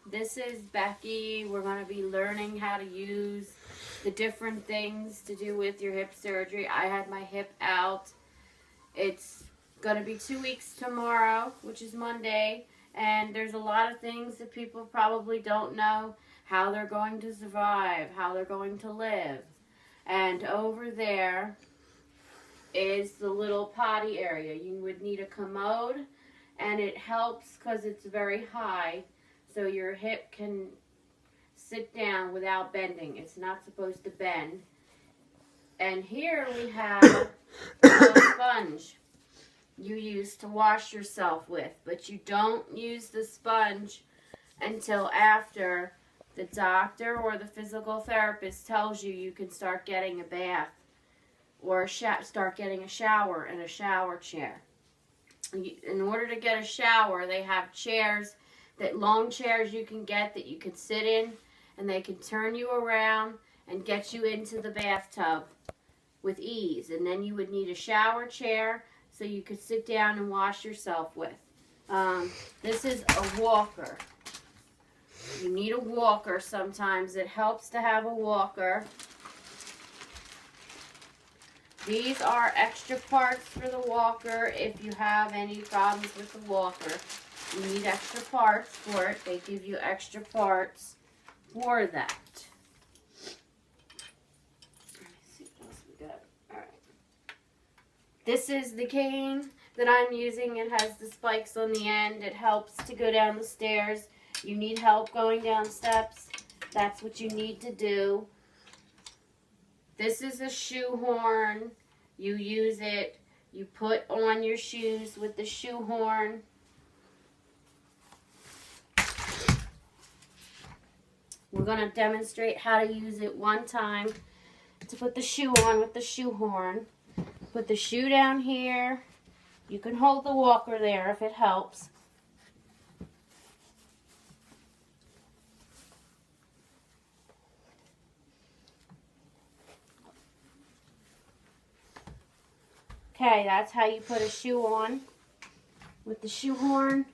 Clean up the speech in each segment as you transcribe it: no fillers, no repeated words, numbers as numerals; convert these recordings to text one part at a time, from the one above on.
This is Becky. We're going to be learning how to use the different things to do with your hip surgery. I had my hip out. It's going to be 2 weeks tomorrow, which is Monday, and there's a lot of things that people probably don't know how they're going to survive, how they're going to live. And over there is the little potty area. You would need a commode, and it helps because it's very high, so your hip can sit down without bending. It's not supposed to bend. And here we have a sponge you use to wash yourself with, but you don't use the sponge until after the doctor or the physical therapist tells you you can start getting a bath or start getting a shower and a shower chair. In order to get a shower, they have chairs, long chairs you can get that you can sit in, and they can turn you around and get you into the bathtub with ease. And then you would need a shower chair so you could sit down and wash yourself with. This is a walker. You need a walker sometimes. It helps to have a walker. These are extra parts for the walker if you have any problems with the walker. You need extra parts for it. They give you extra parts for that. Let me see what else we got. All right. This is the cane that I'm using. It has the spikes on the end. It helps to go down the stairs. You need help going down steps. That's what you need to do. This is a shoehorn. You use it. You put on your shoes with the shoehorn. We're going to demonstrate how to use it one time to put the shoe on with the shoehorn. Put the shoe down here. You can hold the walker there if it helps. Okay, that's how you put a shoe on with the shoehorn.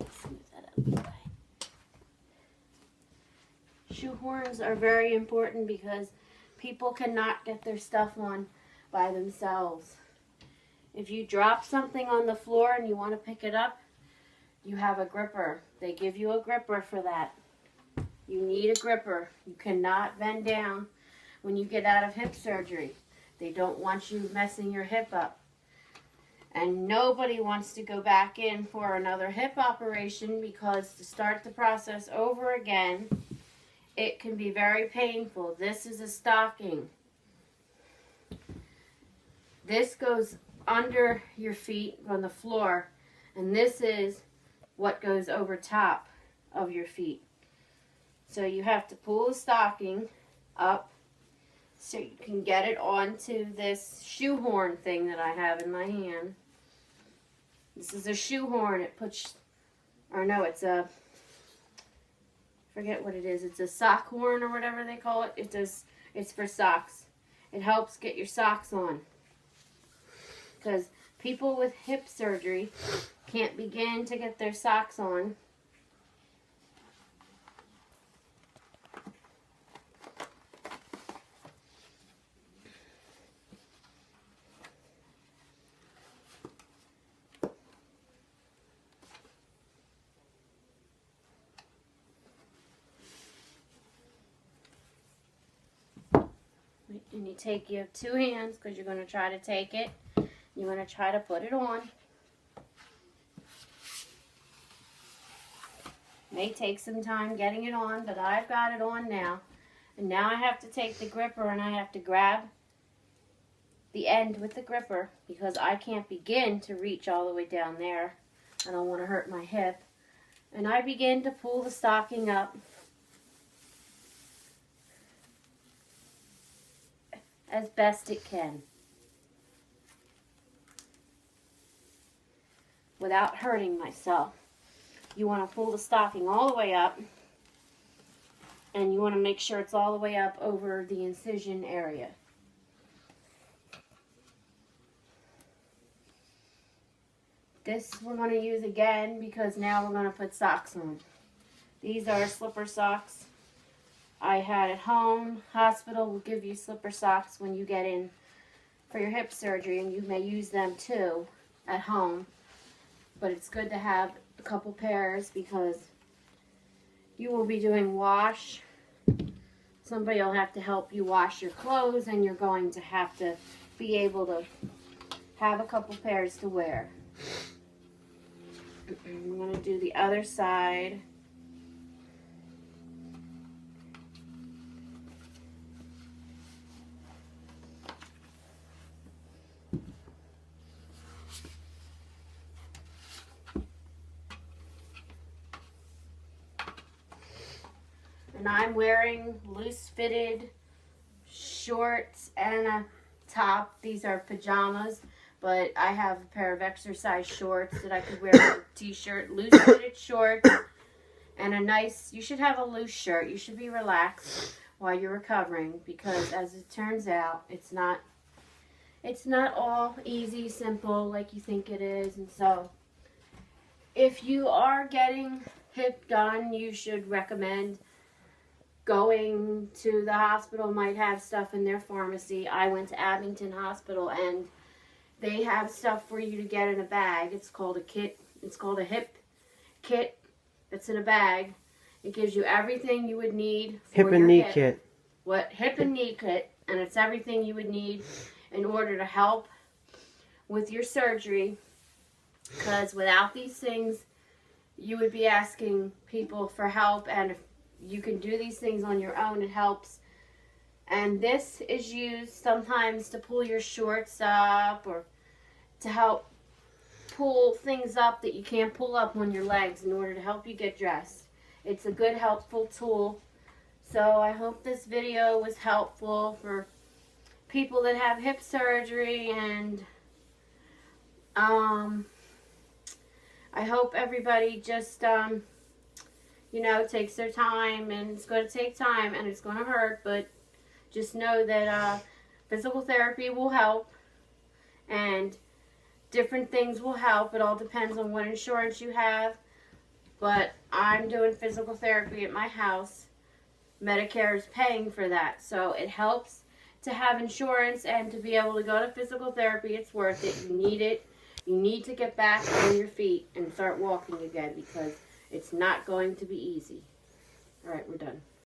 Let's smooth that out of the way. Shoehorns are very important because people cannot get their stuff on by themselves. If you drop something on the floor and you want to pick it up, you have a gripper. They give you a gripper for that. You need a gripper. You cannot bend down when you get out of hip surgery. They don't want you messing your hip up. And nobody wants to go back in for another hip operation because to start the process over again, it can be very painful. This is a stocking. This goes under your feet on the floor, and this is what goes over top of your feet. So you have to pull the stocking up so you can get it onto this shoehorn thing that I have in my hand. This is a shoehorn. It puts, or no, it's a, forget what it is. It's a sock horn or whatever they call it. It's for socks. It helps get your socks on. Because people with hip surgery can't begin to get their socks on. And you have 2 hands because you're going to try to take it. You're going to try to put it on. May take some time getting it on, but I've got it on now. And now I have to take the gripper and I have to grab the end with the gripper because I can't begin to reach all the way down there. I don't want to hurt my hip. And I begin to pull the stocking up as best it can without hurting myself. You want to pull the stocking all the way up, and you want to make sure it's all the way up over the incision area. This we're going to use again because now we're going to put socks on. These are slipper socks I had at home. Hospital will give you slipper socks when you get in for your hip surgery, and you may use them too at home. But it's good to have a couple pairs because you will be doing wash. Somebody will have to help you wash your clothes, and you're going to have to be able to have a couple pairs to wear. I'm going to do the other side. And I'm wearing loose fitted shorts and a top. These are pajamas, but I have a pair of exercise shorts that I could wear with a t-shirt, loose fitted shorts, and a nice, you should have a loose shirt. You should be relaxed while you're recovering because as it turns out, it's not all easy, simple like you think it is. And so if you are getting hip done, you should recommend going to the hospital. Might have stuff in their pharmacy. I went to Abington Hospital and they have stuff for you to get in a bag. It's called a kit. It's called a hip kit. It's in a bag. It gives you everything you would need for hip and knee kit. What hip and knee kit, and it's everything you would need in order to help with your surgery. Because without these things, you would be asking people for help, and if you can do these things on your own, it helps. And this is used sometimes to pull your shorts up or to help pull things up that you can't pull up on your legs in order to help you get dressed. It's a good, helpful tool. So I hope this video was helpful for people that have hip surgery, and I hope everybody just takes their time, and it's going to take time and it's going to hurt, but just know that physical therapy will help and different things will help. It all depends on what insurance you have, but I'm doing physical therapy at my house. Medicare is paying for that, so it helps to have insurance and to be able to go to physical therapy. It's worth it. You need it. You need to get back on your feet and start walking again because it's not going to be easy. All right, we're done.